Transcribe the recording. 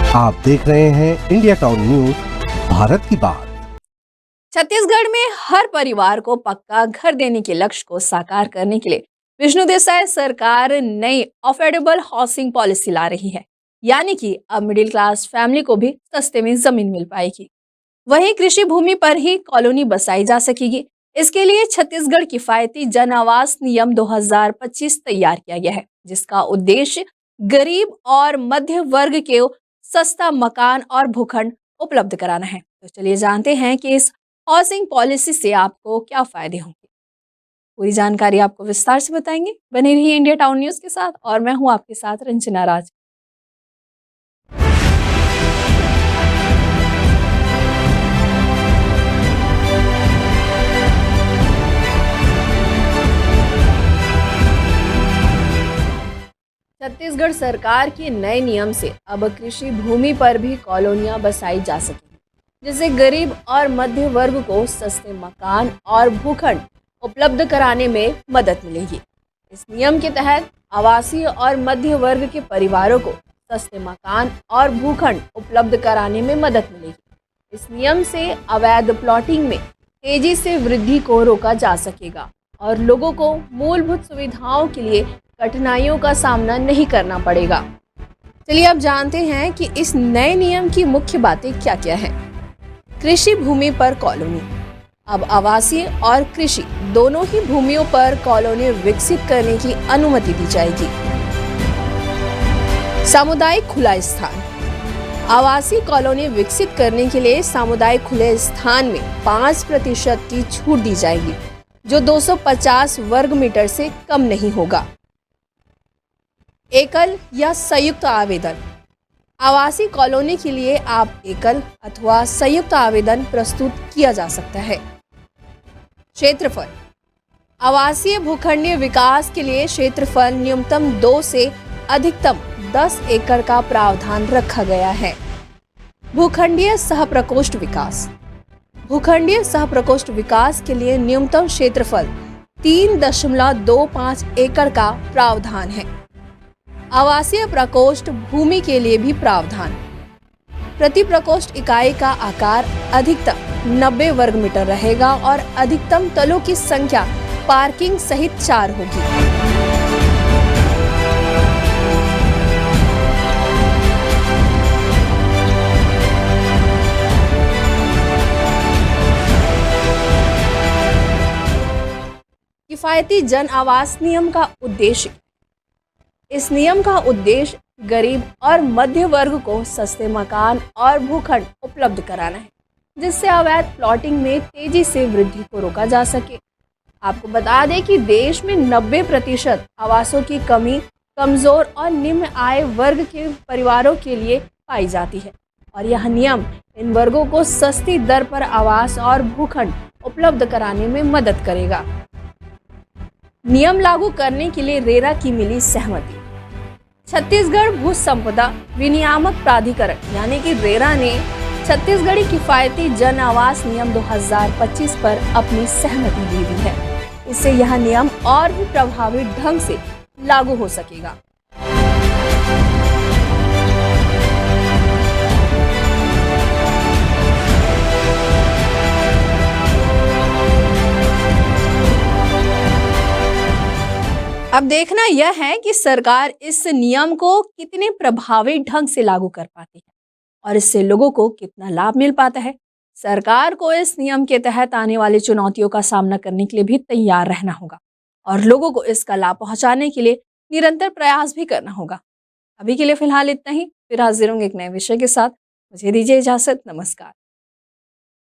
आप देख रहे हैं इंडिया टाउन न्यूज, भारत की बात। छत्तीसगढ़ में हर परिवार को पक्का घर देने के लक्ष्य को साकार करने के लिए विष्णु देसाई सरकार नई अफोर्डेबल हाउसिंग पॉलिसी ला रही है। यानी कि अब मिडिल क्लास फैमिली को भी सस्ते में जमीन मिल पाएगी। वहीं कृषि भूमि पर ही कॉलोनी बसाई जा सकेगी। इसके लिए छत्तीसगढ़ किफायती जन आवास नियम 2025 तैयार किया गया है, जिसका उद्देश्य गरीब और मध्य वर्ग के सस्ता मकान और भूखंड उपलब्ध कराना है। तो चलिए जानते हैं कि इस हाउसिंग पॉलिसी से आपको क्या फायदे होंगे। पूरी जानकारी आपको विस्तार से बताएंगे। बने रहिए इंडिया टाउन न्यूज के साथ और मैं हूं आपके साथ रंजना राज। छत्तीसगढ़ सरकार के नए नियम से अब कृषि भूमि पर भी कॉलोनियां बसाई जा सकेंगी, जिससे गरीब और मध्य वर्ग को सस्ते मकान और भूखंड उपलब्ध कराने में मदद मिलेगी। इस नियम के तहत आवासीय और मध्य वर्ग के परिवारों को सस्ते मकान और भूखंड उपलब्ध कराने में मदद मिलेगी। इस नियम से अवैध प्लॉटिंग में तेजी से वृद्धि को रोका जा सकेगा और लोगों को मूलभूत सुविधाओं के लिए कठिनाइयों का सामना नहीं करना पड़ेगा। चलिए अब जानते हैं कि इस नए नियम की मुख्य बातें क्या क्या है। कृषि भूमि पर कॉलोनी। अब आवासीय और कृषि दोनों ही भूमियों पर कॉलोनी विकसित करने की अनुमति दी जाएगी। सामुदायिक खुला स्थान। आवासीय कॉलोनी विकसित करने के लिए सामुदायिक खुले स्थान में 5% की छूट दी जाएगी, जो 250 वर्ग मीटर से कम नहीं होगा। एकल या संयुक्त आवेदन। आवासीय कॉलोनी के लिए आप एकल अथवा संयुक्त आवेदन प्रस्तुत किया जा सकता है। क्षेत्रफल। आवासीय भूखंडीय विकास के लिए क्षेत्रफल न्यूनतम 2 से अधिकतम 10 एकड़ का प्रावधान रखा गया है। भूखंडीय सह प्रकोष्ठ विकास। भूखंडीय सह प्रकोष्ठ विकास के लिए न्यूनतम क्षेत्रफल 3.25 एकड़ का प्रावधान है। आवासीय प्रकोष्ठ भूमि के लिए भी प्रावधान। प्रति प्रकोष्ठ इकाई का आकार अधिकतम 90 वर्ग मीटर रहेगा और अधिकतम तलों की संख्या पार्किंग सहित 4 होगी। किफायती जन आवास नियम का उद्देश्य। इस नियम का उद्देश्य गरीब और मध्य वर्ग को सस्ते मकान और भूखंड उपलब्ध कराना है, जिससे अवैध प्लॉटिंग में तेजी से वृद्धि को रोका जा सके। आपको बता दें कि देश में 90% आवासों की कमी कमजोर और निम्न आय वर्ग के परिवारों के लिए पाई जाती है और यह नियम इन वर्गों को सस्ती दर पर आवास और भूखंड उपलब्ध कराने में मदद करेगा। नियम लागू करने के लिए रेरा की मिली सहमति। छत्तीसगढ़ भू संपदा विनियामक प्राधिकरण यानी कि रेरा ने छत्तीसगढ़ी किफायती जन आवास नियम 2025 पर अपनी सहमति दी हुई है। इससे यह नियम और भी प्रभावी ढंग से लागू हो सकेगा। अब देखना यह है कि सरकार इस नियम को कितने प्रभावी ढंग से लागू कर पाती है और इससे लोगों को कितना लाभ मिल पाता है। सरकार को इस नियम के तहत आने वाली चुनौतियों का सामना करने के लिए भी तैयार रहना होगा और लोगों को इसका लाभ पहुंचाने के लिए निरंतर प्रयास भी करना होगा। अभी के लिए फिलहाल इतना ही, फिर हाजिर होंगे एक नए विषय के साथ। मुझे दीजिए इजाजत। नमस्कार।